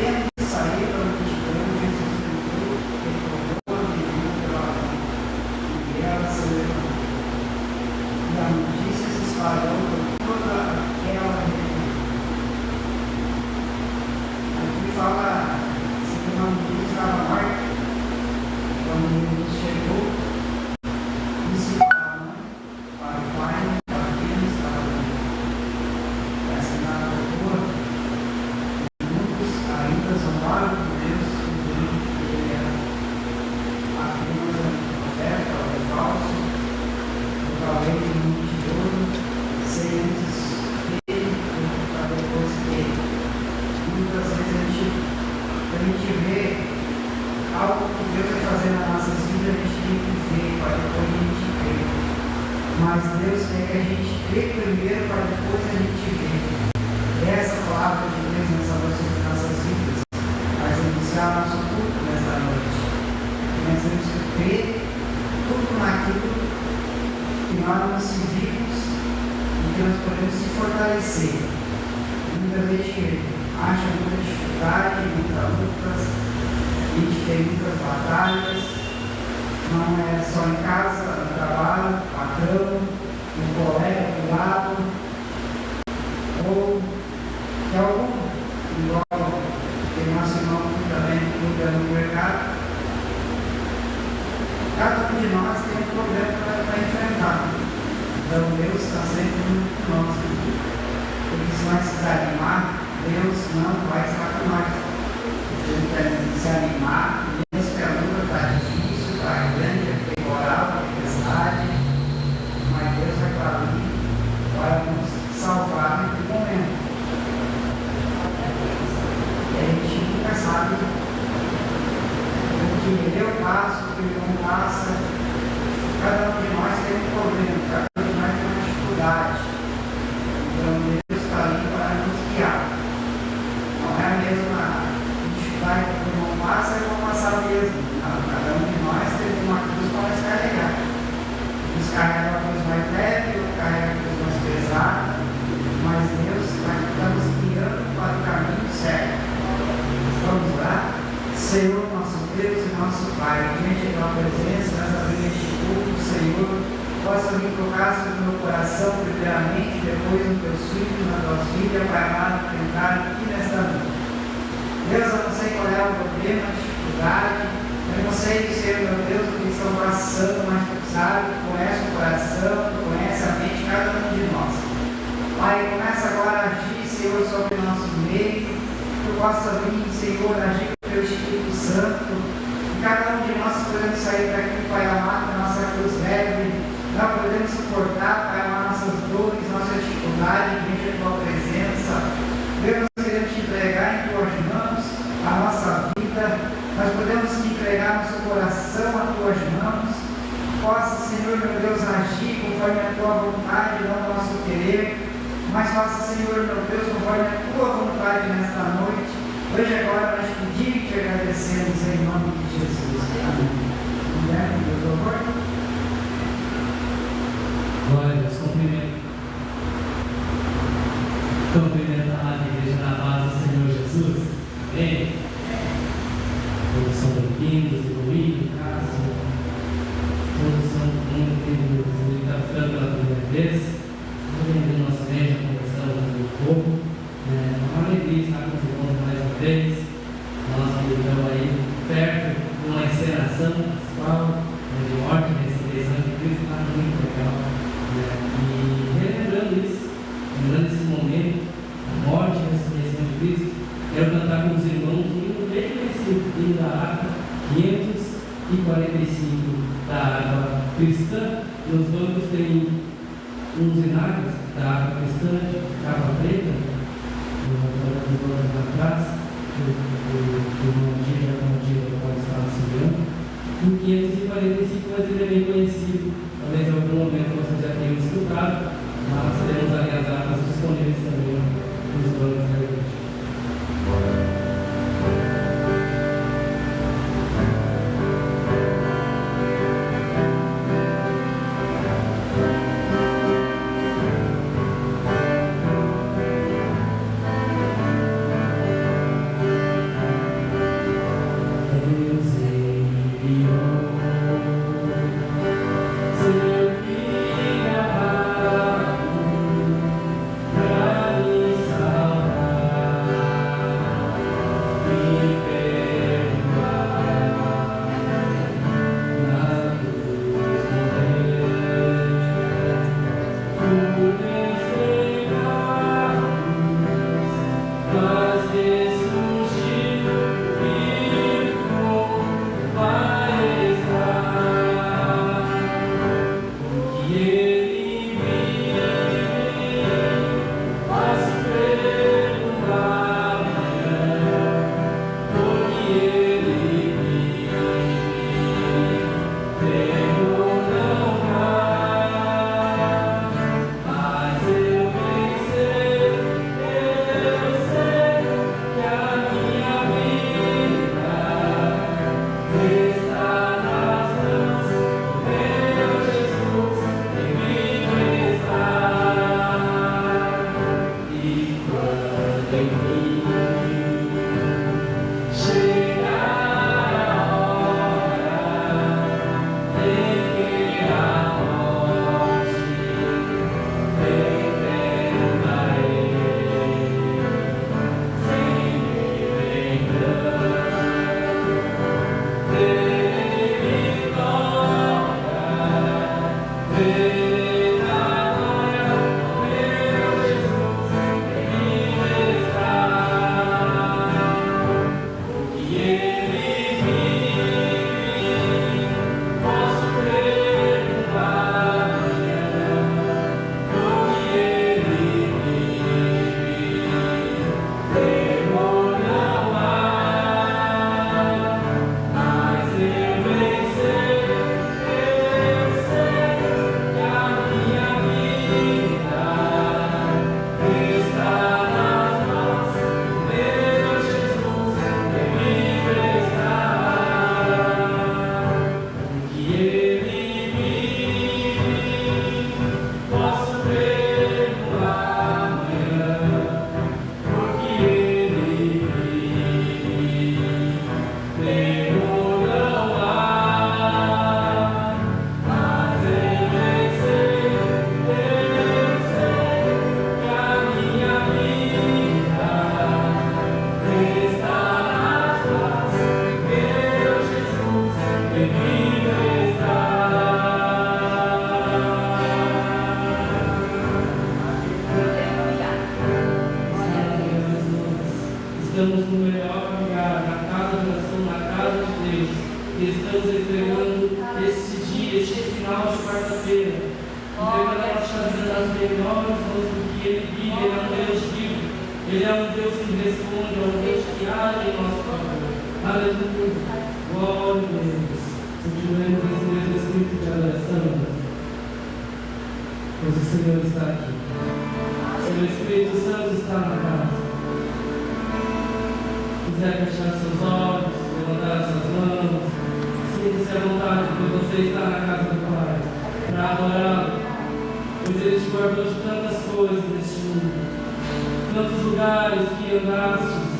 tendo que sair para o multidão, Jesus entrou, retornou, viveu pela mão, e ela se levantou. E a notícia se espalhou por toda aquela região. Aqui fala que uma mulher estava morta. Quando Jesus chegou, disse para a mãe, para o pai, para o filho, estava doente. Essa é a doutora. Muitos ainda zombaram por Deus, dizendo que ele era apenas um profeta ou falso, ou talvez um mentiroso, sem antes dele ou para depois dele. Muitas vezes a gente vê algo que Deus vai fazer nas nossas vidas, a gente tem que ver, para depois a gente ver. Mas Deus quer que a gente vê primeiro, para depois a gente ver. Essa palavra de Deus nessa noite das nossas vidas vai iniciar nosso culto nessa noite. Nós temos que ver tudo naquilo que nós nos servimos e que nós podemos se fortalecer. Muita gente acha muita dificuldade, muitas lutas. A gente tem muitas batalhas, não é só em casa, no trabalho, patrão, um colega do lado, ou de algum, igual tem nosso irmão que também cuida no mercado. Cada um de nós tem um problema para enfrentar. Então Deus está sempre junto conosco. Porque se nós desanimar, Deus não vai estar com nós. Se animar, mesmo que a luta está difícil, está grande, é temporal, é tempestade, mas Deus vai estar ali para nos salvar naquele momento. E a gente nunca sabe o que eu passo, o que ele não passa. Cada um de nós tem um problema, cada um de nós tem uma dificuldade. Então Deus está ali para nos guiar. Não é a mesma dificuldade que o irmão passa, eu vou passar mesmo. Cada um de nós tem uma cruz para nos carregar. Uns carregam a cruz mais leve, outros carregam a cruz mais pesada, mas Deus está nos guiando para o caminho certo. Vamos lá? Senhor, nosso Deus e nosso Pai, diante da tua presença, nessa brilhante culto, Senhor, possa me tocar sobre o meu coração, primeiramente, depois no teu filho, na tua filha, Pai amado, entrar aqui nesta noite. Deus, eu não sei qual é o problema, a dificuldade, eu não sei, Senhor, meu Deus, o que estão passando, mas tu sabe, tu conhece o coração, tu conhece a mente de cada um de nós. Pai, começa agora a agir, Senhor, sobre o nosso meio, que tu possa vir, Senhor, agir com o teu Espírito Santo, e cada um de nós podemos sair daqui, Pai amado, da nossa cruz leve, nós podemos suportar, Pai amado, nossas dores, nossas dificuldades, diante da tua presença. Deus, nós queremos te entregar em tuas mãos a nossa vida, nós podemos te entregar nosso coração a tuas mãos. Possa, Senhor, meu Deus, agir conforme a tua vontade, não o nosso querer, mas faça, Senhor, meu Deus, conforme a tua vontade nesta noite. Hoje agora nós pedimos e te agradecemos em nome de Jesus. Amém. Mulher, por favor. Glória a Deus, cumprimento a igreja na paz do Senhor Jesus. Amém. Todos são bem-vindos, evoluídos, caso. Todos são muito bem-vindos. Ele está ficando pela primeira vez. Muito bem-vindo ao nosso meio, já conversamos um pouco. É uma alegria estar com os irmãos mais uma vez. Nós estamos aí perto de uma encenação pascal de morte, ressurreição de Cristo, está muito legal. E relembrando isso, lembrando esse momento, a morte e a ressurreição de Cristo, quero cantar com os irmãos um hino bem conhecido, hino da harpa 545 da harpa cristã. Nos bancos tem uns hinários da harpa cristã de capa preta, nos bancos atrás, do Mondia, do qual estava segurando. O 545, mas ele é bem conhecido, talvez em algum momento vocês já tenham escutado, mas teremos ali as harpas disponíveis também nos bancos da igreja. estamos no melhor lugar, na casa de oração, na casa de Deus, e estamos entregando este dia, este final de quarta-feira, entregando a nossa vida nas melhores mãos do que Ele vive. Ele é um Deus vivo, Ele é um Deus que responde, é um Deus que age em nosso favor. Aleluia, glória a Deus. Continuemos esse mesmo espírito de adoração, pois o Senhor está aqui. O Espírito Santo está na casa. Quiser fechar seus olhos, levantar suas mãos, sinta-se à vontade, pois você está na casa do Pai, para adorá-lo, pois Ele te guardou de tantas coisas neste mundo, tantos lugares que andastes,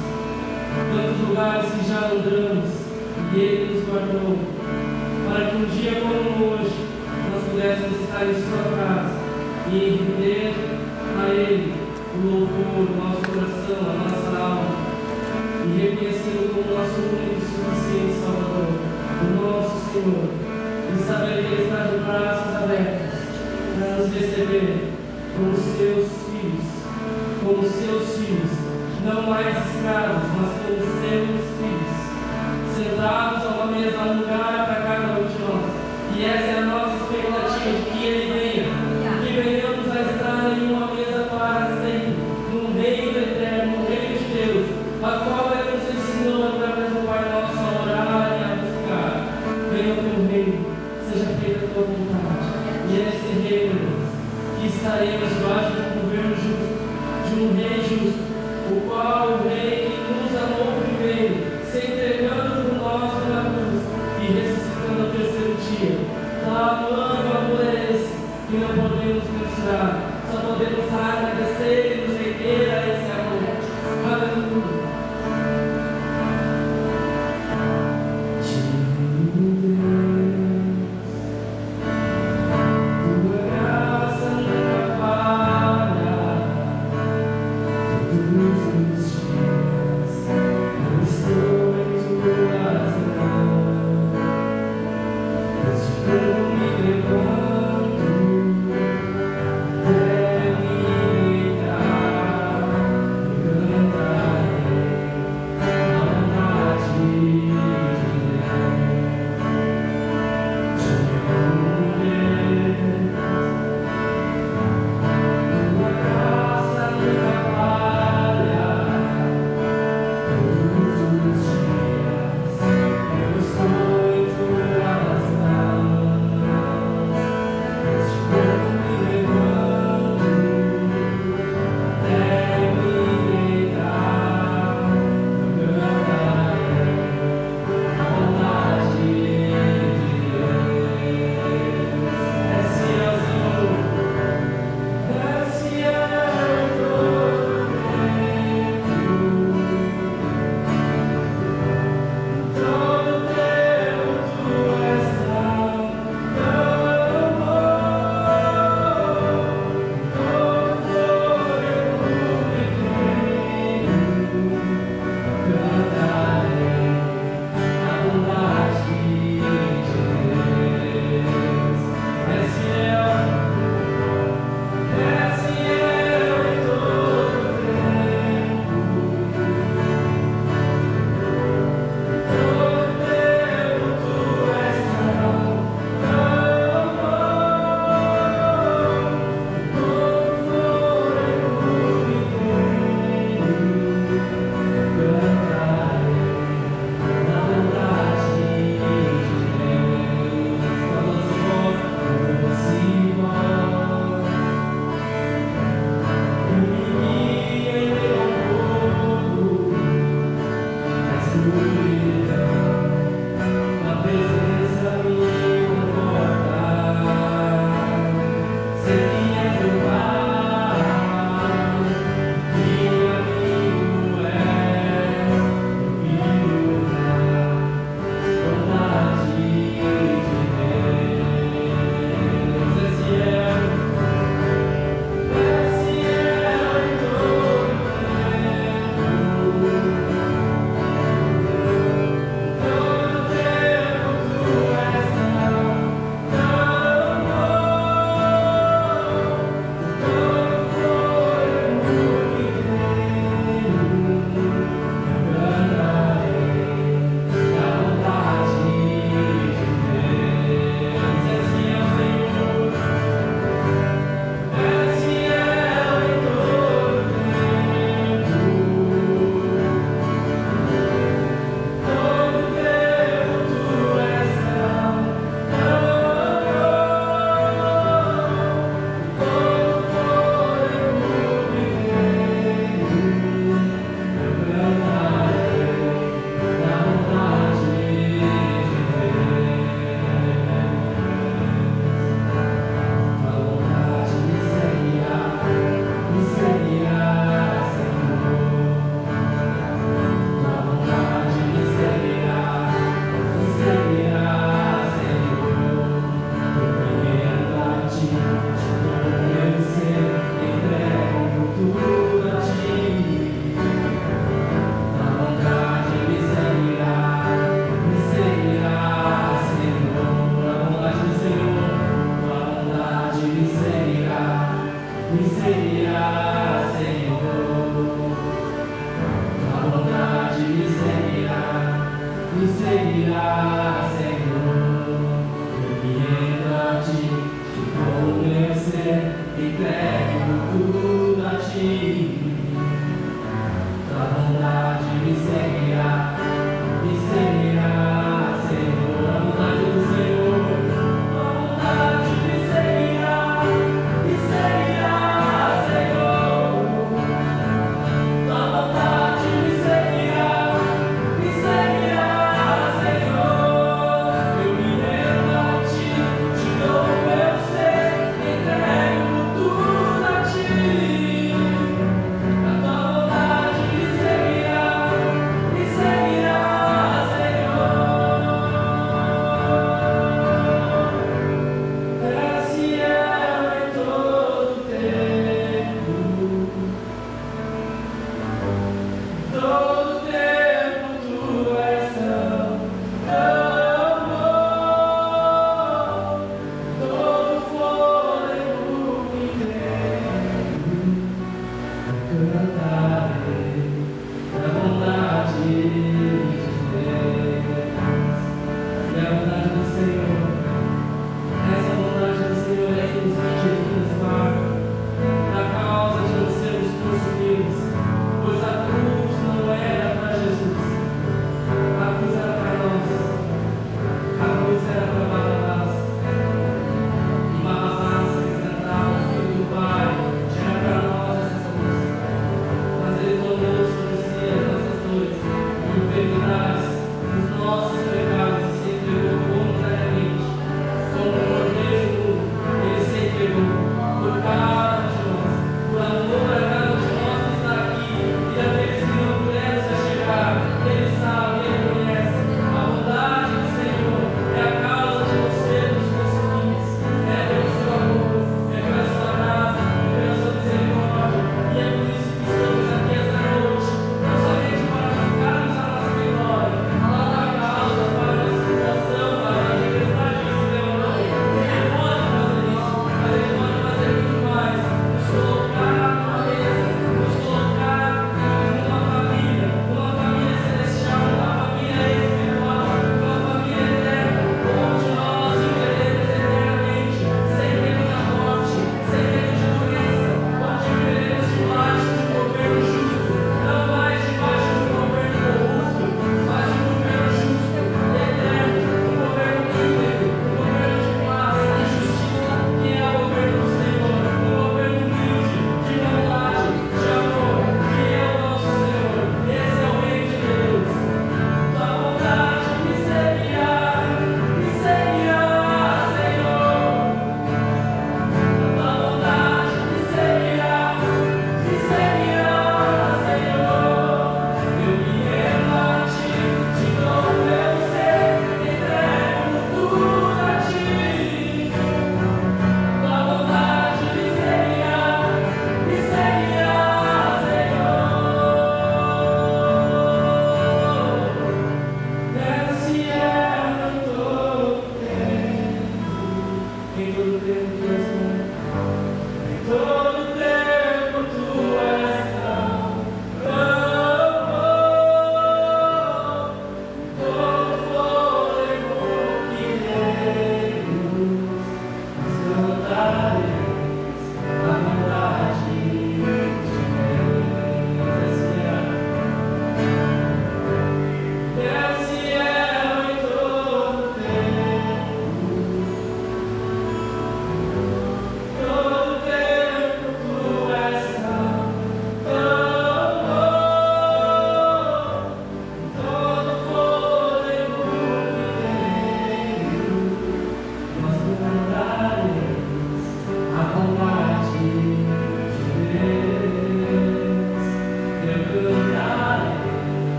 tantos lugares que já andamos, e Ele nos guardou, para que um dia como hoje nós pudéssemos estar em sua casa e render a Ele o louvor, o nosso coração, a nossa alma, e reconhecê-lo como nosso único e suficiente Salvador, o nosso Senhor, e saber que Ele está de braços abertos para nos receber como seus filhos, não mais escravos, mas como seus filhos, sentados a uma mesa, a um lugar para cada um de nós. E essa é a nossa expectativa, de que Ele venha, que venhamos a estar em uma mesa para sempre, no reino eterno, no reino de Deus, a qual Ele nos ensinou através do Pai Nosso a orar e a buscar. Venha o teu reino, seja feita a tua vontade. E é nesse reino que estaremos debaixo de um governo justo, de um rei justo, o qual o rei que nos amou primeiro, se entregando por nós pela cruz e ressuscitando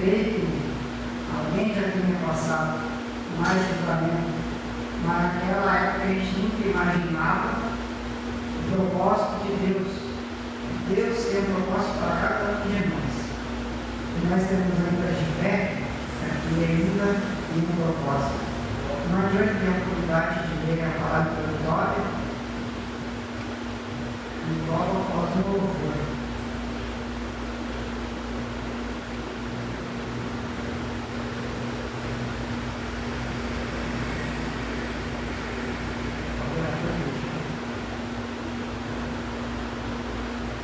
creio que alguém já tinha passado mais julgamento, mas naquela época a gente nunca imaginava o propósito de Deus. Deus tem um propósito para cada um de nós. E nós temos ainda de fé, e ainda tem um propósito. Não adianta ter a oportunidade de ler a palavra introdutória e logo após o louvor.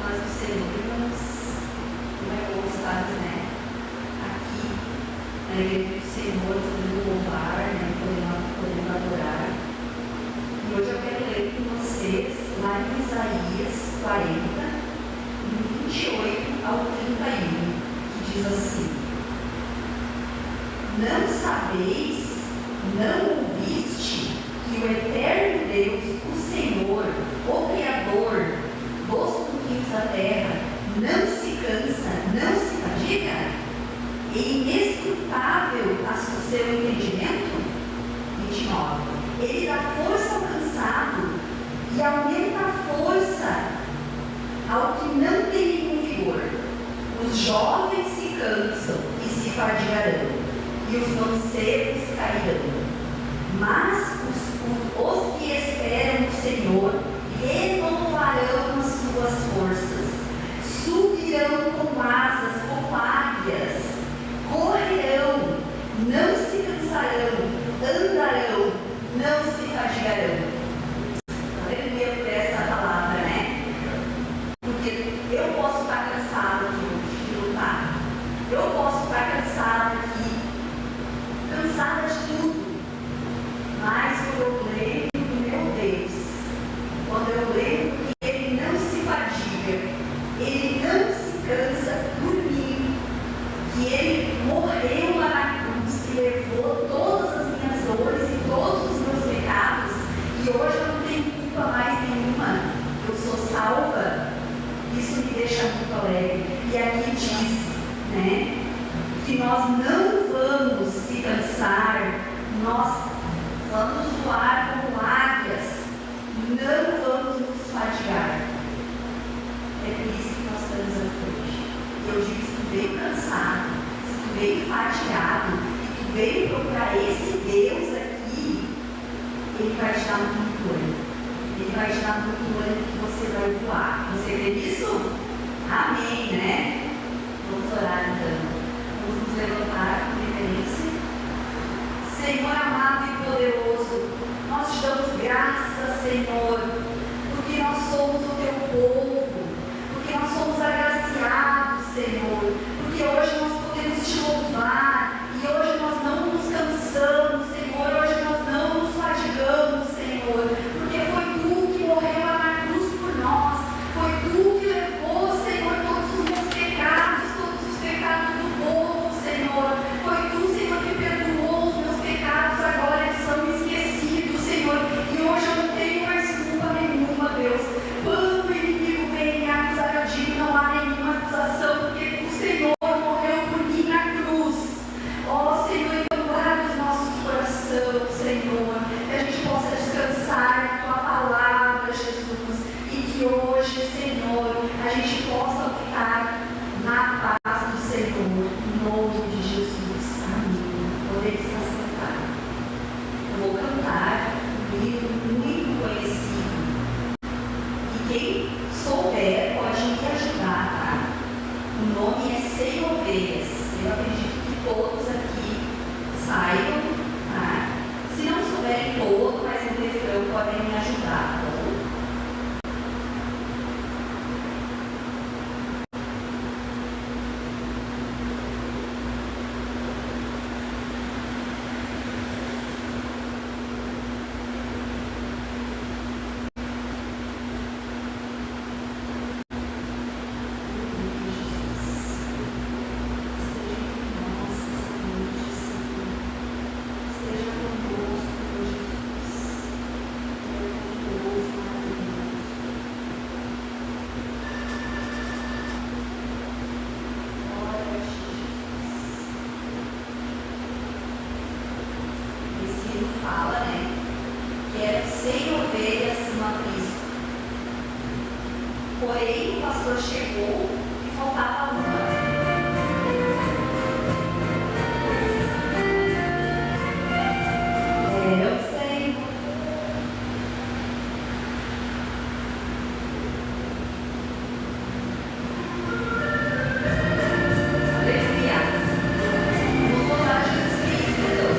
Nós o Senhor não é bom estar, né, aqui na igreja do Senhor, podendo louvar, né, podendo adorar. E hoje eu quero ler com vocês lá em Isaías 40, do 28 ao 31, que diz assim: Não sabeis, não ouviste que o eterno Deus, o Senhor, o Criador dos confins da terra, não se cansa, não se fadiga? É inescrutável o seu entendimento? 29. Ele dá força ao cansado e aumenta a força ao que não tem nenhum vigor. Os jovens se cansam e se fadigarão, e os mancebos cairão. Mas os que esperam no Senhor renovarão as suas forças, subirão com asas como águias, correrão, não se cansarão, andarão, não se fadigarão. Aleluia por essa palavra, né? Porque eu posso estar cansado de lutar, eu posso estar cansada aqui, cansada de tudo, mas quando eu leio do meu Deus, quando eu leio que Ele não se fadiga, Ele não se cansa por mim, que Ele morreu lá na cruz, que levou todas as minhas dores e todos os meus pecados, e hoje eu não tenho culpa mais nenhuma, eu sou salva, isso me deixa muito alegre. E aqui diz, né, que nós não vamos se cansar, nós vamos voar como águias, não vamos nos fadigar. É por isso que nós estamos aqui hoje. E eu digo, se tu veio cansado, se tu veio fatigado, e tu veio procurar esse Deus aqui, Ele vai te dar muito ânimo. Ele vai te dar muito ânimo que você vai voar. Você crê nisso? Amém, né? Vamos orar então. Vamos nos levantar com reverência. Senhor amado e poderoso, nós te damos graças, Senhor, porque nós somos o teu povo, porque nós somos agraciados, Senhor, porque hoje nós podemos te louvar, e hoje nós não nos cansamos, Senhor, hoje nós não nos fadigamos, Senhor, porque foi tu que morreu lá na cruz por nós, foi tu que levou, Senhor, todos os meus pecados, todos os pecados do povo, Senhor, foi tu, Senhor, que perdoou os meus pecados, agora eles são esquecidos, Senhor, e hoje eu não tenho mais culpa nenhuma, Deus. Quando o inimigo vem me acusar, eu digo, não há nenhuma acusação, porque o Senhor morreu por mim na cruz. Ó Senhor, então guarda os nossos corações, Senhor, que a gente possa descansar na tua palavra, Jesus, e que hoje, Senhor, a gente possa ficar na paz do Senhor, em nome de Jesus. Amém. Poder estar sentado. Eu vou cantar um livro muito conhecido. E quem souber pode me ajudar, tá? O nome é Sem Ovelhas. Eu acredito que todos aqui saibam, tá? Se não souberem todo, mas no refrão podem me ajudar, tá bom? Esteja conosco, Jesus. pastor chegou e faltava uma. Eu sei. Aleluia. Vamos voltar a Jesus Cristo, então.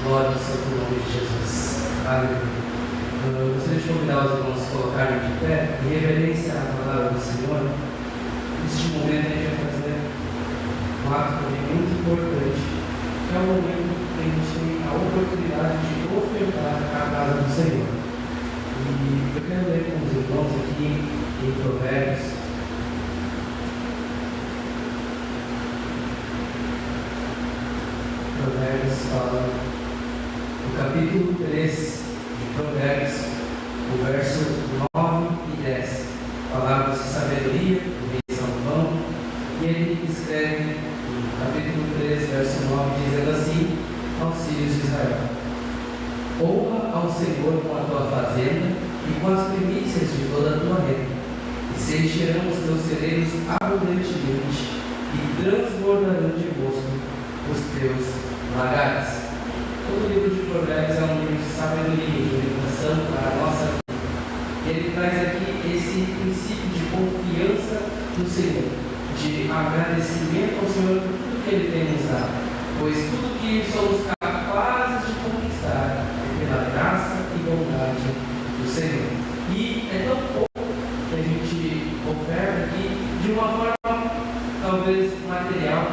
Glória ao santo nome de Jesus. Aleluia. Eu gostaria de convidar os irmãos a se colocarem de pé em reverência à palavra do Senhor. Neste momento a gente vai fazer um ato também muito importante, que é o momento que a gente tem a oportunidade de ofertar a casa do Senhor. E eu quero ler com os irmãos aqui em Provérbios. Provérbios fala, no capítulo 3 de Provérbios, o verso 9 e 10, palavras de sabedoria do rei Salomão, e ele escreve no capítulo 3, verso 9, dizendo assim aos filhos de Israel: honra ao Senhor com a tua fazenda e com as primícias de toda a tua renda, e se encherão os teus celeiros abundantemente, e transbordarão de gosto os teus lagares. todo livro de Provérbios é um livro de sabedoria, de orientação para a nossa vida. Ele traz aqui esse princípio de confiança no Senhor, de agradecimento ao Senhor por tudo que Ele tem nos dado, pois tudo que somos capazes de conquistar é pela graça e bondade do Senhor. E é tão pouco que a gente oferta aqui de uma forma talvez material,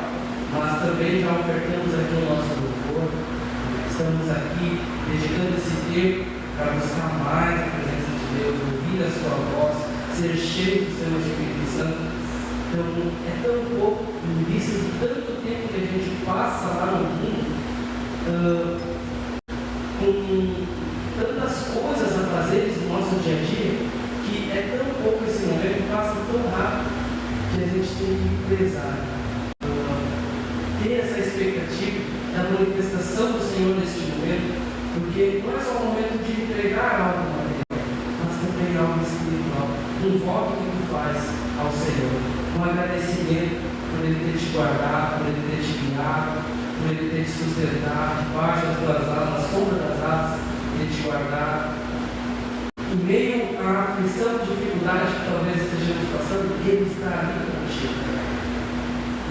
mas também já ofertamos aqui o nosso louvor. Estamos aqui dedicando esse tempo para buscar mais a presença de Deus, ouvir a sua voz, ser cheio do seu Espírito Santo. Então, é tão pouco em vista de tanto tempo que a gente passa lá no mundo, com tantas coisas a fazer no nosso dia a dia, que é tão pouco esse momento, passa tão rápido, que a gente tem que prezar, ter essa expectativa da manifestação do Senhor neste momento, porque não é só o momento de entregar algo material, mas também algo espiritual, um voto que tu faz ao Senhor, um agradecimento por Ele ter te guardado, por Ele ter te guiado, por Ele ter te sustentado debaixo das tuas asas, na sombra das asas, Ele te guardado. Em meio à aflição, dificuldade que talvez estejamos passando, Ele está ali contigo.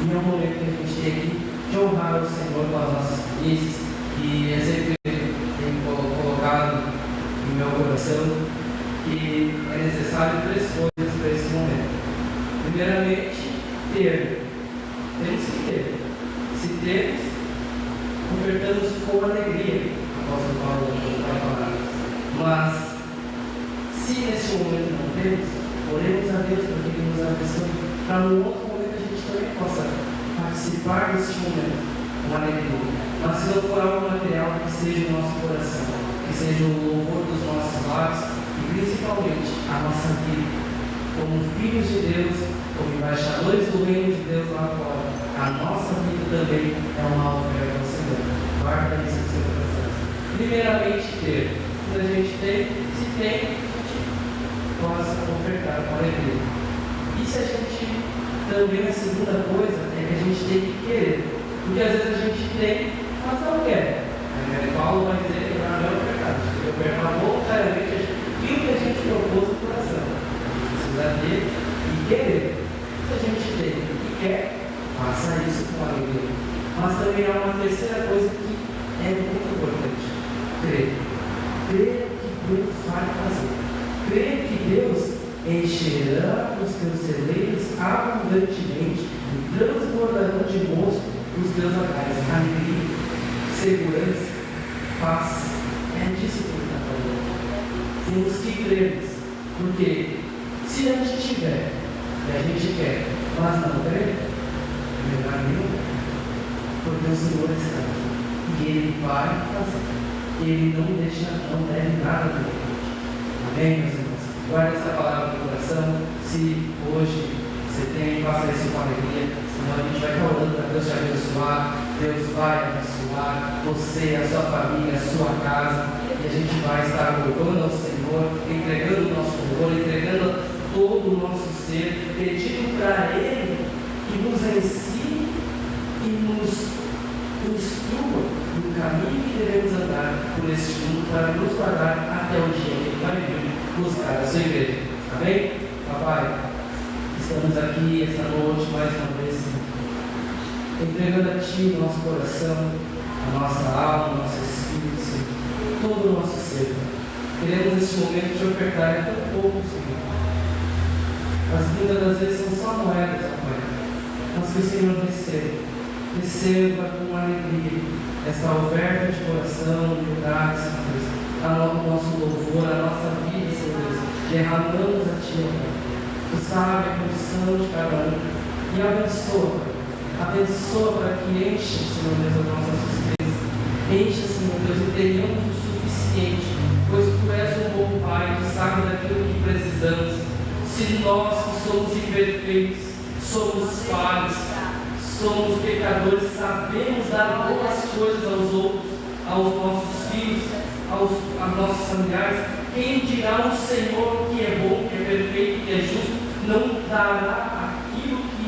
E é um momento que a gente tem aqui de honrar o Senhor com as nossas primícias, e é sempre colocado em meu coração que é necessário 3 coisas para esse momento. Primeiramente, ter. Temos que ter. Se temos, ofertamos com alegria, apóstolo Paulo vai falar. Mas, se neste momento não temos, oremos a Deus para que Ele nos abençoe, para no outro momento a gente também possa participar deste momento com alegria. Mas se não for algo material, que seja o nosso coração, que seja o louvor dos nossos lábios e principalmente a nossa vida. Como filhos de Deus, como embaixadores do reino de Deus lá fora, a nossa vida também é uma oferta ao Senhor. Guarda isso no seu coração. Primeiramente, ter. Quando a gente tem, se tem, a gente possa ofertar com alegria. E se a gente também, a segunda coisa é que a gente tem que querer. Porque às vezes a gente tem, mas não quer. Paulo vai dizer que não é ofertar. A gente tem que ofertar voluntariamente aquilo que a gente propôs no coração. A gente precisa ter e querer. Se a gente tem e quer, faça isso com alegria. Mas também há uma terceira coisa que é muito importante: crer. Crer que Deus vai fazer. Crer que Deus encherá os teus celeiros abundantemente e transbordarão de mosto os teus lagares. Alegria, segurança, paz. É disso que ele está falando. Temos que crer, porque se a gente tiver e a gente quer, mas não crer, melhor nenhum, porque o Senhor está aqui e Ele vai fazer. Ele não deixa, não deve nada do mundo. Amém, meus irmãos? Guarde essa palavra no coração. Se hoje você tem, faça isso com alegria. Senão a gente vai estar orando para Deus te abençoar. Deus vai abençoar você, a sua família, a sua casa. E a gente vai estar louvando ao Senhor, entregando o nosso louvor, entregando todo o nosso ser, pedindo para Ele que nos ensine e nos instrua no caminho que devemos andar por este mundo para nos guardar até o dia que Ele vai vir buscar a sua igreja. Amém? Papai, estamos aqui esta noite mais uma vez, entregando a Ti o nosso coração, a nossa alma, o nosso espírito, Senhor, todo o nosso ser. Queremos neste momento te ofertar, é tão pouco, Senhor. As muitas das vezes são só moedas, Papai, mas que o Senhor receba com alegria esta oferta de coração, humildade, Senhor Deus, o nosso louvor, a nossa vida, Senhor Deus, derramamos a Ti, Pai. Tu sabe a condição de cada um e abençoa para que enche, Senhor Deus, as nossas despesas, enche, Senhor Deus, e tenhamos o suficiente, pois Tu és um bom Pai, Tu sabe daquilo que precisamos. Se nós que somos imperfeitos, somos falhos, somos pecadores, sabemos dar boas coisas aos outros, aos nossos filhos, aos nossos familiares, quem dirá o Senhor que é bom, que é perfeito, que é justo, não dará aquilo que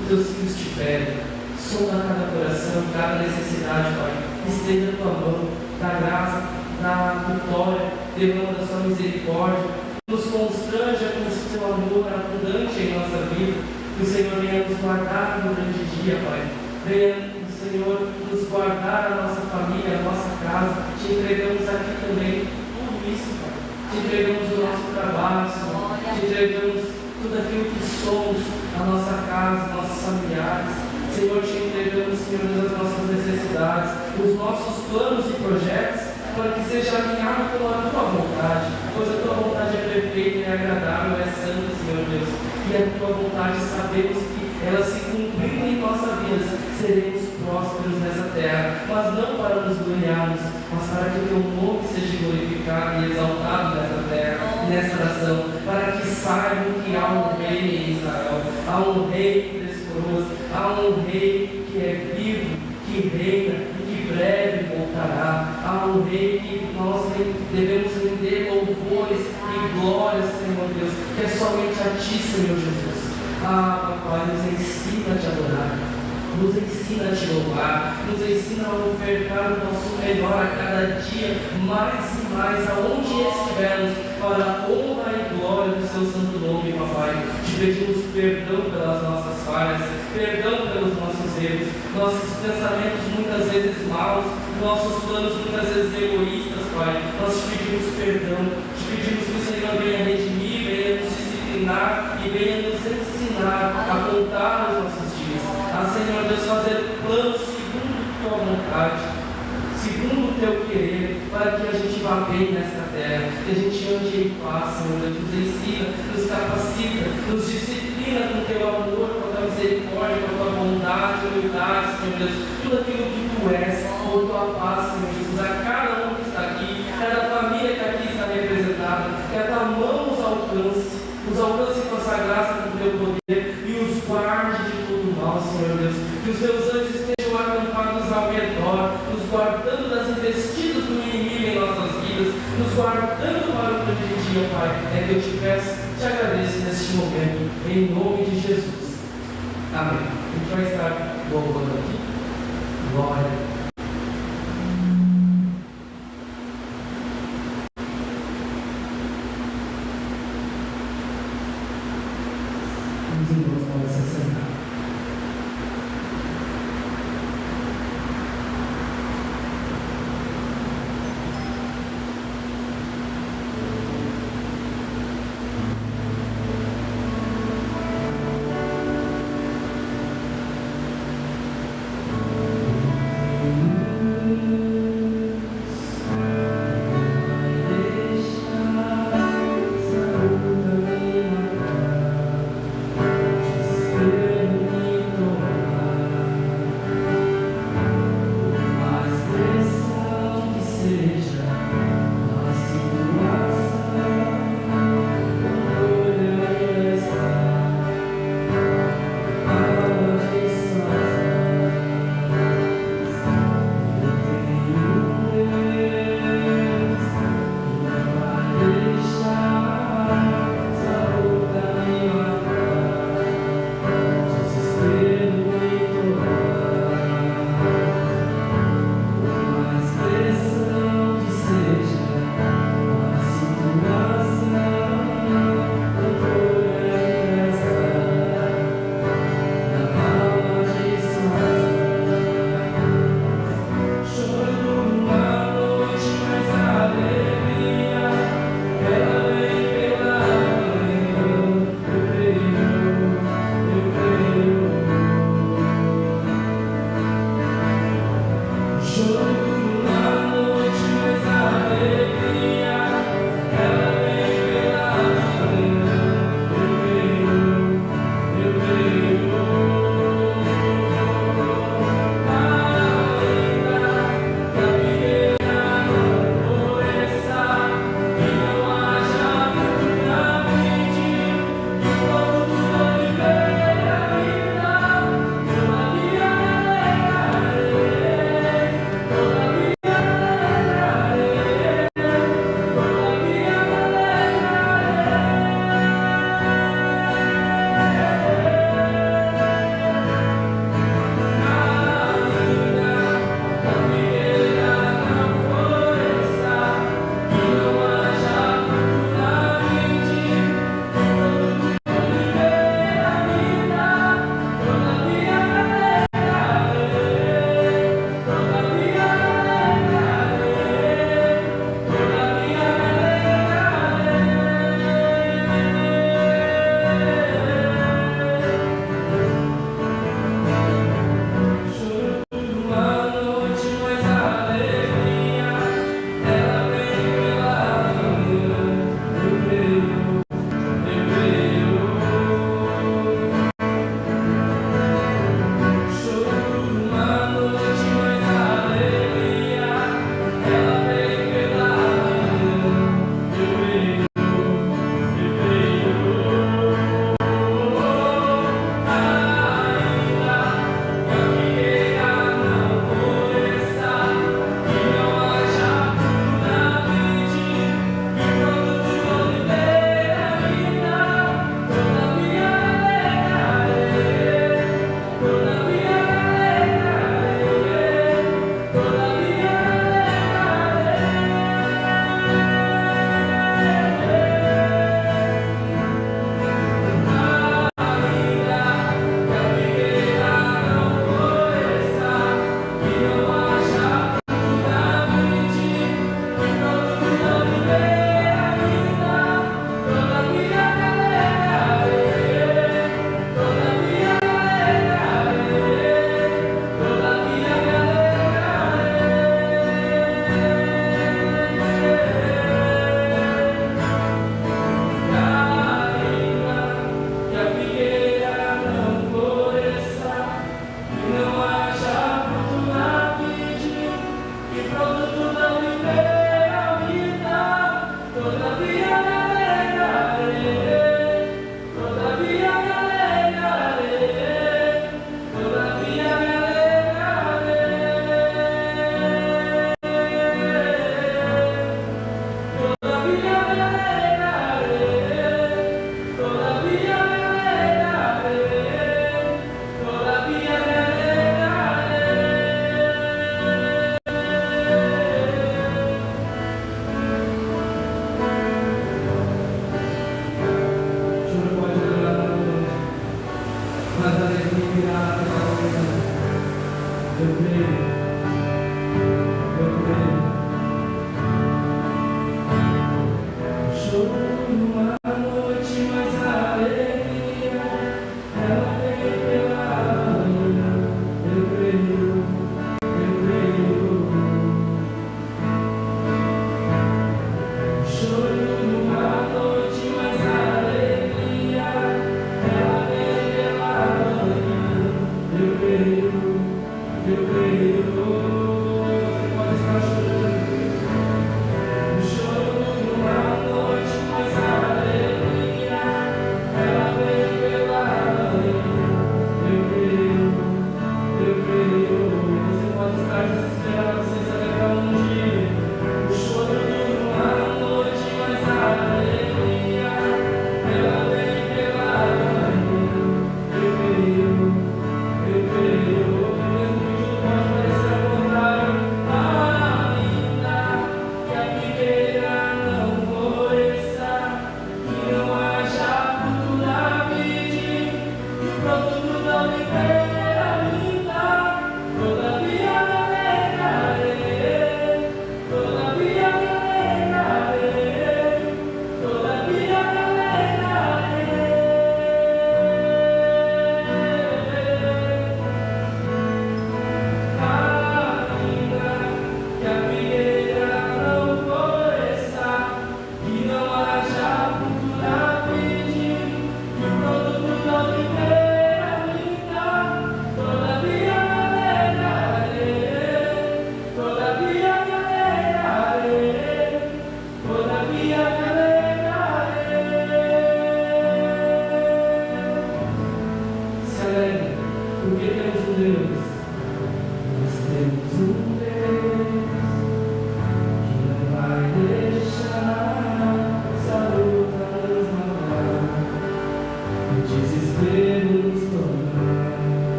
os teus filhos te pedem. Sonda cada coração, cada necessidade, Pai, estenda a tua mão, da graça, da vitória, derrama da sua misericórdia, nos constranja com o seu amor abundante em nossa vida, que o Senhor venha nos guardar no grande dia, Pai. Venha o Senhor nos guardar a nossa família, a nossa casa. Te entregamos aqui também tudo isso, Pai. Te entregamos o nosso trabalho, Senhor. Te entregamos tudo aquilo que somos, a nossa casa, nossos familiares. Senhor, te entregamos, Senhor, as nossas necessidades, os nossos planos e projetos, para que seja alinhado com a tua vontade, pois a tua vontade é perfeita, é agradável, é santa, Senhor Deus. E a tua vontade sabemos que ela se cumprindo em nossa vida, seremos prósperos nessa terra, mas não para nos gloriarmos, mas para que o teu nome seja glorificado e exaltado nessa terra, nessa nação, para que saibam que há um rei em Israel, há um rei descoroso, há um rei que é vivo, que reina e que breve voltará. Há um rei que nós devemos render louvores e glórias, Senhor Deus, que é somente a ti, Senhor Jesus. Papai, nos ensina a te adorar, nos ensina a te louvar, nos ensina a ofertar o nosso melhor a cada dia, mais e mais, aonde estivermos, para a honra e glória do seu santo nome, papai. Te pedimos perdão pelas nossas falhas, perdão pelos nossos erros, nossos pensamentos muitas vezes maus, nossos planos muitas vezes egoístas, Pai. Nós te pedimos perdão, te pedimos que o Senhor venha redimir, venha nos disciplinar e venha nos ensinar a contar os nossos dias. Senhor Deus, fazer planos segundo tua vontade, segundo o teu querer, para que a gente vá bem nesta terra, que a gente ande em paz, Senhor Deus, nos ensina, nos capacita, nos disciplina com o teu amor, com a tua misericórdia, com a tua bondade, humildade, Senhor Deus, tudo aquilo que tu és, com a tua paz, Senhor Jesus, a cada um que está aqui, cada família que aqui está representada, que a tua mão os alcance com a tua graça, com o teu poder, e os guarde de todo mal, Senhor Deus, que os teus anjos estejam acampados ao redor, nos guardando das investidas do inimigo em nossas vidas, nos guardando para o grande dia, Pai. É que eu te peço, te agradeço neste momento, em nome de Jesus. Amém. A gente vai estar louvando aqui. Glória. Os irmãos podem se sentar.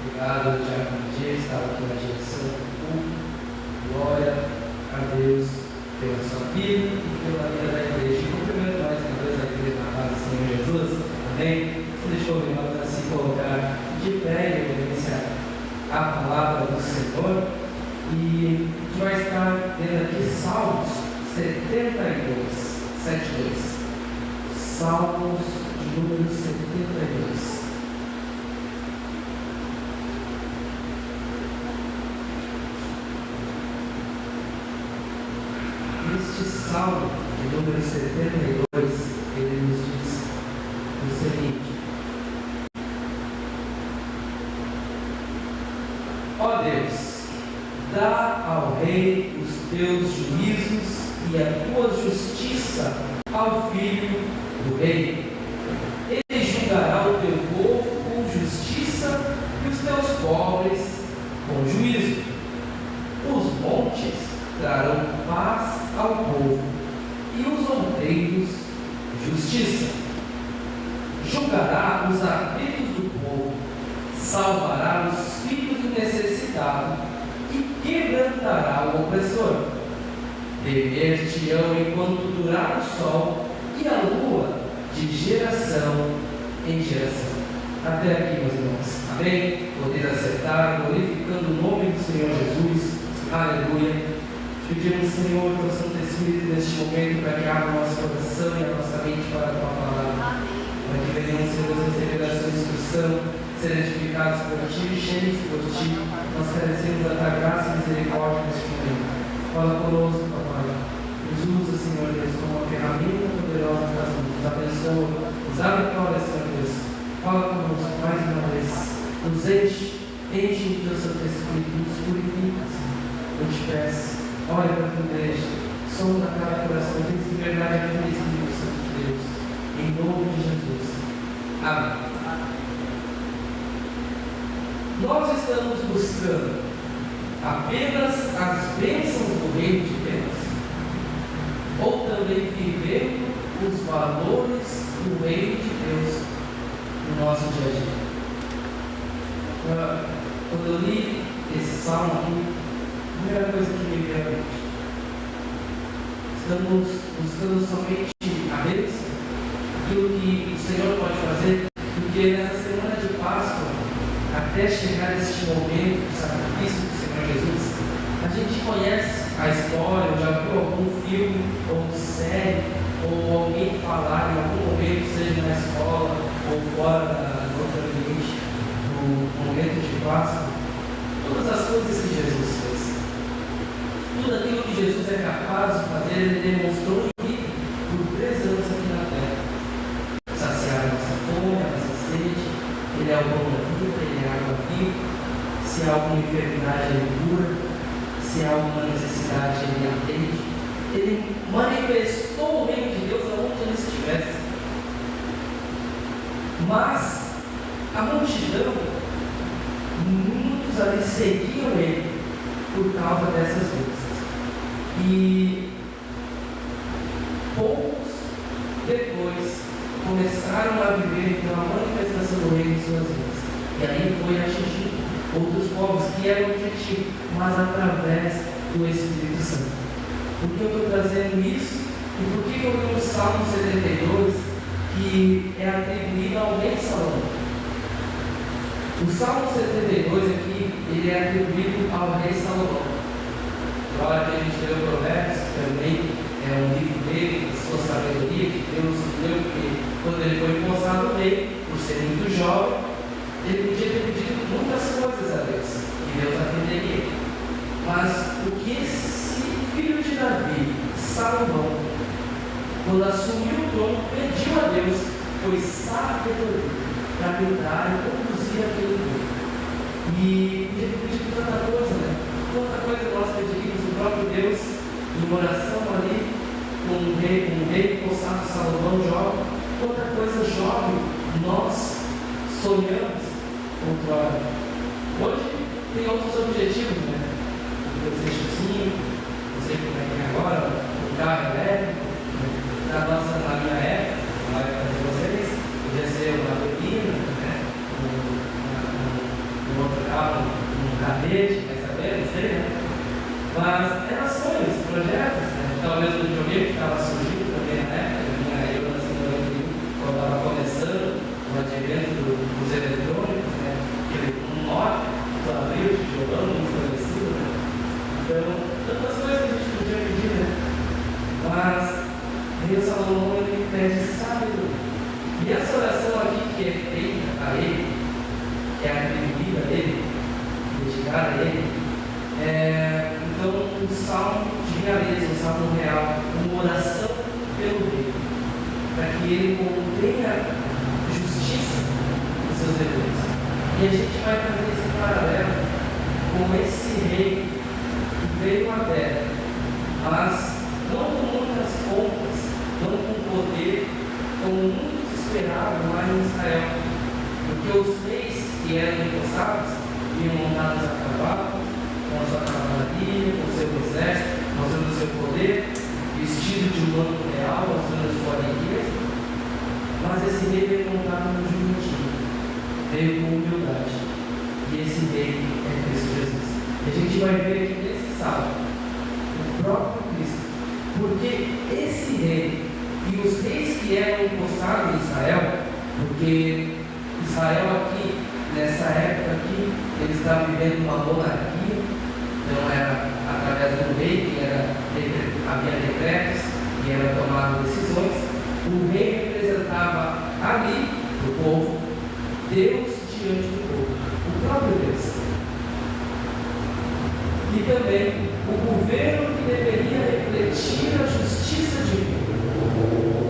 Obrigado, Tiago Dias, estava aqui na direção do culto. Glória a Deus pela sua vida e pela vida da igreja. E cumprimento mais uma vez a igreja na paz do Senhor Jesus. Amém? Deixa eu ouvir para se colocar de pé e obedecer a palavra do Senhor. E a gente vai estar vendo aqui Salmos 72, 72. Salmos de número 72. Este Salmo de número 72, ele nos diz o seguinte: Ó Deus, dá ao rei os teus juízos e a tua justiça ao filho do rei. Ele julgará o teu povo com justiça e os teus pobres com juízo. Os montes trarão paz ao povo e os outeiros justiça. Julgará os aflitos do povo, salvará os filhos do necessitado e quebrantará o opressor. Temer-te-ão enquanto durar o sol e a lua de geração em geração. Até aqui, meus irmãos. Amém? Poder acertar, glorificando o nome do Senhor Jesus. Aleluia. Pedimos, Senhor, teu Santo Espírito neste momento para que abra o nosso coração e a nossa mente para a tua palavra. Para que venhamos, Senhor, receber a sua instrução, ser edificados por ti, cheios por ti. Nós carecemos da tua graça e misericórdia neste momento. Fala conosco, papai. Nos usa, Senhor Deus, como uma ferramenta poderosa das mãos. Nos abençoa, nos dá vitória, Senhor Deus. Fala conosco mais uma vez. Nos enche do teu Santo Espírito, nos purifica, Senhor. Eu te peço. Olha para a tua igreja, sonda cada coração, tem de verdade a tua Espírito Santo de Deus, em nome de Jesus. Amém. Nós estamos buscando apenas as bênçãos do reino de Deus? Ou também vivendo os valores do reino de Deus no nosso dia a dia? Quando eu li esse salmo aqui, a primeira coisa que me veio à mente: estamos buscando somente a bênção, aquilo que o Senhor pode fazer, porque nessa semana de Páscoa, até chegar este momento do sacrifício do Senhor Jesus, a gente conhece a história, já viu algum filme ou série, ou alguém falar em algum momento, seja na escola ou fora do outro ambiente, no momento de Páscoa, todas as coisas que Jesus fez, tudo aquilo que Jesus é capaz de fazer, ele demonstrou em vida por 3 anos aqui na terra. Saciar a nossa fome, a nossa sede, ele é o pão da vida, ele é a água viva. Se há alguma enfermidade, ele cura. Se há alguma necessidade, ele atende. Ele manifestou o reino de Deus aonde ele estivesse. Mas a multidão, muitos ali seguiam ele por causa dessas coisas. E poucos depois começaram a viver pela manifestação do reino em suas vidas. E aí foi atingido outros povos que eram o objetivo, mas através do Espírito Santo. Por que eu estou trazendo isso? E por que eu li o Salmo 72, que é atribuído ao rei Salomão? O Salmo 72 aqui, ele é atribuído ao rei Salomão. Na hora que a gente lê o Provérbios, também é um livro dele, de sua sabedoria, que Deus deu, porque quando ele foi empossado rei, por ser muito jovem, ele podia ter pedido muitas coisas a Deus, e Deus atenderia. Mas o que esse filho de Davi, Salomão, quando assumiu o trono, pediu a Deus, foi sabedoria para lidar e conduzir aquele povo. E podia ter pedido tanta coisa, né? Quanta coisa nós pedimos o próprio Deus em oração ali, com um rei possado Salomão jovem. Quanta coisa jovem nós sonhamos outrora. Hoje tem outros objetivos, né? O PlayStation 5, não sei como é que é agora, o carro elétrico. Na minha época, na época de vocês, podia ser uma turbina, né? Um outro carro, um cadete, vai saber, não sei, né? Mas eram sonhos, projetos, né? Talvez o videogame que estava surgindo também na época, eu nasci em 91, quando estava começando o advento dos eletrônicos, né? Um Nokia, do abril, de violão, muito conhecido, né? Então, tantas coisas que a gente podia pedir, né? Mas o rei Salomão, ele pede sabedoria. E essa oração aqui que é feita a ele, que é atribuída a ele, dedicada a ele, então um salmo de realeza, um salmo real, uma oração pelo rei, para que ele contenha justiça nos seus deveres. E a gente vai fazer esse paralelo com esse rei que veio à terra, mas não com muitas pompas, não com poder, como muitos esperavam lá em Israel. Porque os reis que eram empossados iam montados a cavalo, com a sua cavalaria, com o seu exército, mostrando o seu poder, vestido de um manto real, mostrando a sua riqueza. Mas esse rei veio montado no jumentinho, veio com humildade. E esse rei é Cristo Jesus. E a gente vai ver aqui nesse salmo o próprio Cristo. Porque esse rei e os reis que eram empossados em Israel, porque Israel aqui, nessa época aqui, eles estavam vivendo uma monarquia, então era através do rei que havia decretos e eram tomadas decisões. O rei representava ali, o povo, Deus diante do povo, o próprio Deus. E também o governo que deveria refletir a justiça divina.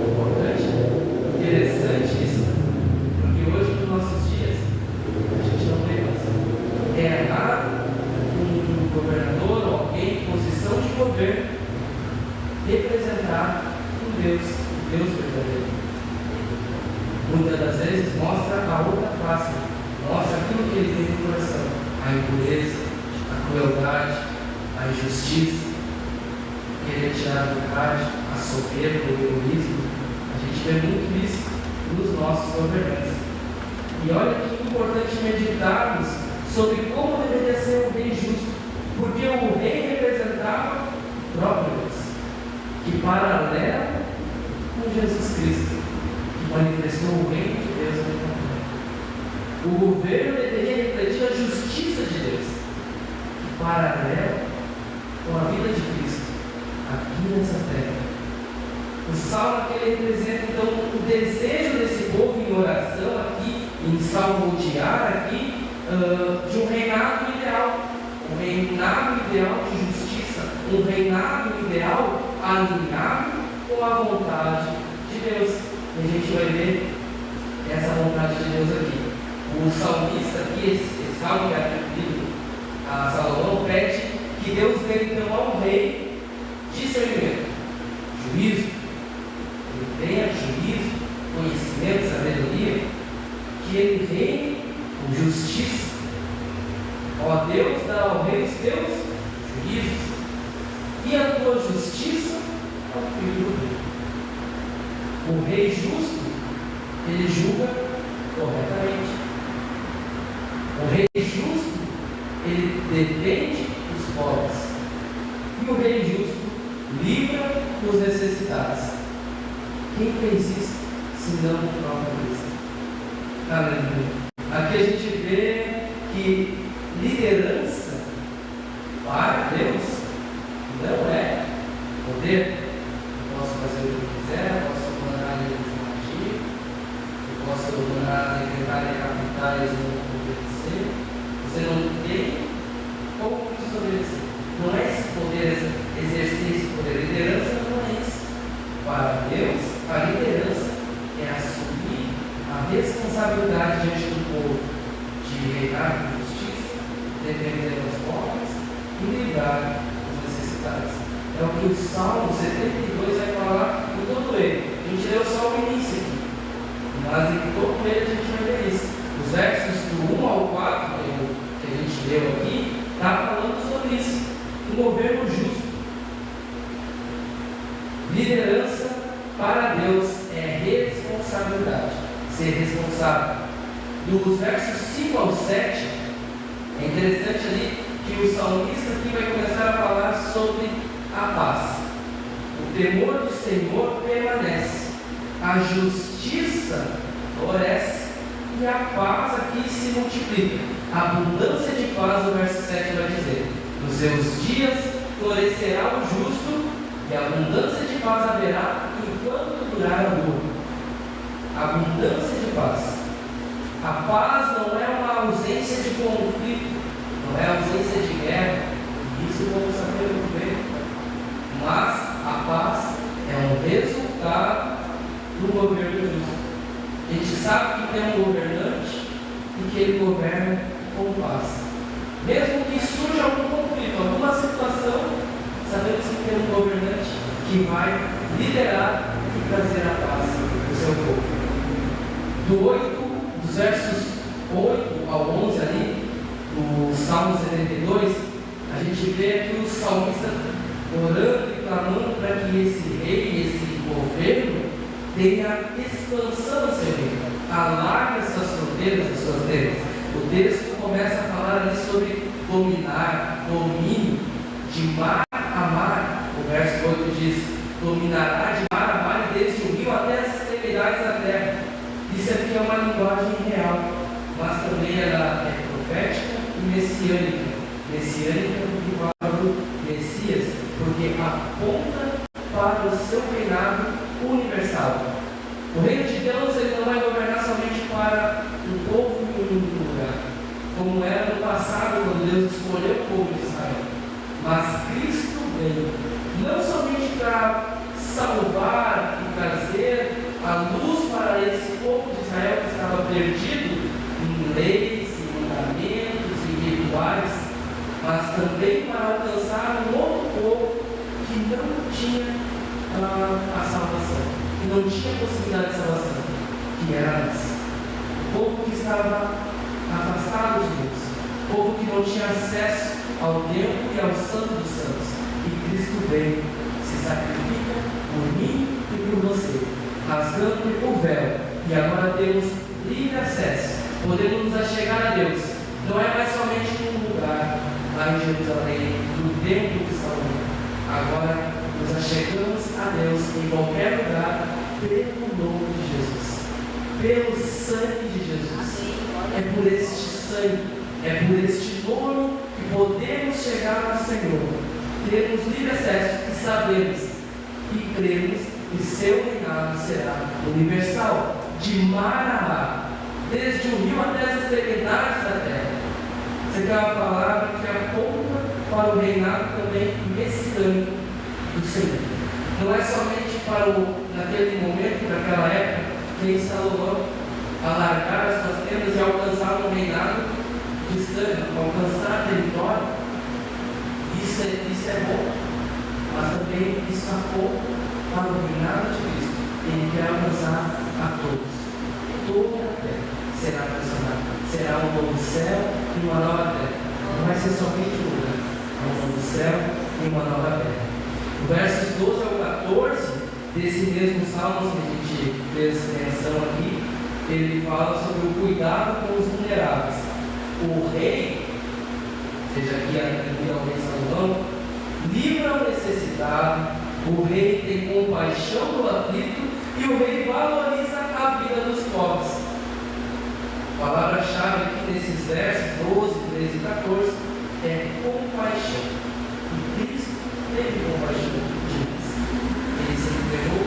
Importante, interessante isso, porque hoje nos nossos dias a gente não vê mais. É raro um governador ou alguém em posição de governo representar um Deus verdadeiro. Muitas das vezes mostra a outra face, mostra aquilo que ele tem no coração. a impureza, a crueldade, a injustiça, querer tirar a vontade, a soberba, o egoísmo. A gente vê muito isso nos nossos governantes. E olha que importante meditarmos sobre como deveria ser o rei justo, porque o rei representava o próprio Deus, que paralelo com Jesus Cristo, que manifestou o reino de Deus na terra. O governo deveria refletir a justiça de Deus, que paralelo com a vida de Cristo aqui nessa terra. O salmo que ele representa então o desejo desse povo em oração aqui, em salmodiar aqui, de um reinado ideal de justiça, um reinado ideal alinhado com a vontade de Deus. E a gente vai ver essa vontade de Deus aqui. O salmista aqui, esse salmo que é atribuído a Salomão, pede que Deus dê então ao rei discernimento, juízo, ele tenha juízo, conhecimento, sabedoria, que ele reine com justiça. Ó Deus, dá ao rei os teus juízos, e a tua justiça ao filho do rei. O rei justo, ele julga corretamente. O rei justo, ele defende os pobres. E o rei justo livra os necessitados. Quem fez isso, senão o próprio Cristo? Aleluia. Aqui a gente vê que liderança para Deus não é poder. Eu posso fazer o que eu quiser, eu posso mandar ele agir, eu posso mandar decretar capitais e não obedecer. Você não tem como desobedecer. Não é esse poder, exercer esse poder. Liderança não é isso. Para Deus, a liderança é assumir a responsabilidade diante do povo de reinar com justiça, defender os pobres e livrar os necessitados. É o que o Salmo 72 vai falar em todo ele. A gente leu só o início aqui, mas em todo ele a gente vai ver isso. Os versos do 1 ao 4 que a gente leu aqui, está falando sobre isso. Um governo justo. Liderança para Deus é responsabilidade. Ser responsável. Dos versos 5 ao 7, é interessante ali que o salmista aqui vai começar a falar sobre a paz. O temor do Senhor permanece, a justiça floresce e a paz aqui se multiplica. A abundância de paz, o verso 7 vai dizer: nos seus dias florescerá o justo e a abundância de paz haverá enquanto durar a lua. Abundância de paz. A paz não é uma ausência de conflito, não é ausência de guerra, isso vamos saber muito bem. Mas a paz é um resultado do governo justo. A gente sabe que tem um governante e que ele governa com paz. Mesmo que surja algum conflito, alguma situação, sabemos que tem um governante que vai liderar e trazer a paz do seu povo. Dos versos 8 ao 11 ali, no Salmo 72, a gente vê aqui o salmista orando e clamando para que esse rei, esse governo, tenha expansão no seu reino, alargue as suas fronteiras, as suas terras. O texto começa a falar ali sobre dominar, domínio, de mar a mar. O verso 8 diz: dominará de mar a mar e desde o rio até as extremidades da terra. Isso aqui é uma linguagem real, mas também ela é profética e messiânica. Messiânica porque fala do Messias, porque aponta para o seu reinado universal. O reino de Deus ele não vai governar somente para um povo em um único lugar, como era no passado, quando Deus escolheu o povo de Israel. Mas Cristo veio não somente para salvar e trazer a luz para esse povo de Israel que estava perdido em leis, em mandamentos, em rituais, mas também para alcançar um outro povo que não tinha a salvação, que não tinha possibilidade de salvação, que era nós. O povo que estava afastado de Deus, o povo que não tinha acesso ao templo e ao santo dos santos. E Cristo veio, se sacrifica por mim e por você, rasgando o véu. E agora temos livre acesso. Podemos nos achegar a Deus. Não é mais somente um lugar lá em Jerusalém, no templo de Salomão. Agora nos achegamos a Deus em qualquer lugar pelo nome de Jesus, pelo sangue de Jesus. É por este sangue, é por este nome que podemos chegar ao Senhor. Temos livre acesso e sabemos e cremos que seu reinado será universal, de mar a mar, desde o rio até as extremidades da terra. Essa é uma palavra que aponta para o reinado também messiânico do Senhor. Não é somente para naquele momento, naquela época, que Salomão alargar as suas tendas e alcançar um reinado distante, alcançar território. Isso é bom, mas também isso aponta para o reinado de Cristo. Ele quer alcançar a todos. Toda a terra será transformada. Será um novo céu e uma nova terra. Não vai ser somente um lugar, é um novo céu e uma nova terra. Versos 12 ao 14 desse mesmo Salmo que a gente fez menção aqui, ele fala sobre o cuidado com os vulneráveis. O rei, seja aqui atribuído ao rei Salomão, livra o necessitado, o rei tem compaixão do aflito e o rei valoriza a vida dos pobres. A palavra-chave aqui nesses versos 12, 13 e 14 é compaixão. E Cristo teve compaixão de nós. Ele se entregou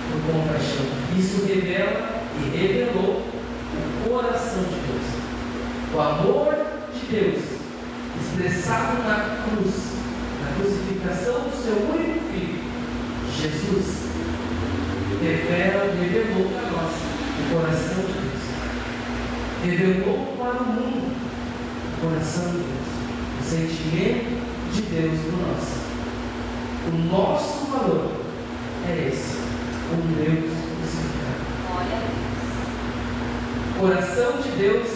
por compaixão. Isso revela e revelou o coração de Deus. O amor de Deus, expressado na cruz, na crucificação do seu único filho, Jesus, revelou para nós o coração de Deus. Revelou para o mundo o coração de Deus, o sentimento de Deus por nós. O nosso valor é esse, um Deus crucificado. O coração de Deus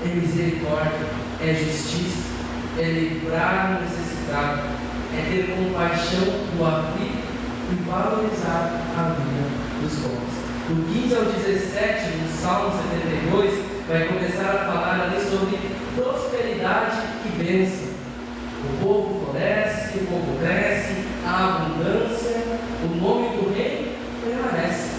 é misericórdia, é justiça, é livrar o necessitado, é ter compaixão do aflito e valorizar a vida dos pobres. Do 15 ao 17, no Salmo 72, vai começar a falar ali sobre prosperidade e bênção. O povo floresce, o povo cresce, a abundância, o nome do rei permanece.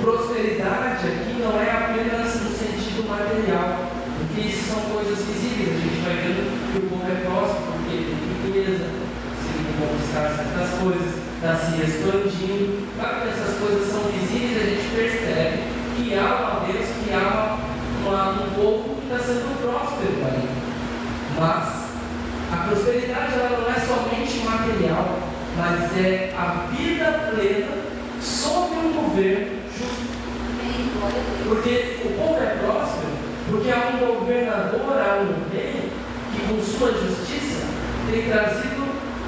Prosperidade aqui não é apenas no sentido material, porque isso são coisas visíveis. A gente vai vendo que o povo é próspero, porque tem riqueza, conseguindo conquistar certas coisas, está se expandindo. Claro que essas coisas são visíveis, a gente percebe que há uma bênção, que há um povo que está sendo próspero ali. Mas a prosperidade ela não é somente material, mas é a vida plena sob um governo justo. Porque o povo é próspero, porque há um governador, há um rei que com sua justiça tem trazido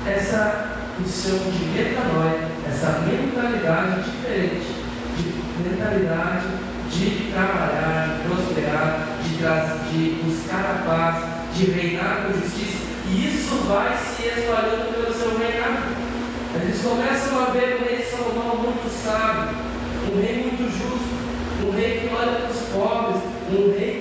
essa missão de metanoia, essa mentalidade diferente, de mentalidade de trabalhar, de prosperar, de buscar a paz, de reinar com justiça. E isso vai se espalhando pelo seu reinado. Eles começam a ver o rei Salomão muito sábio, um rei muito justo, um rei que olha para os pobres, um rei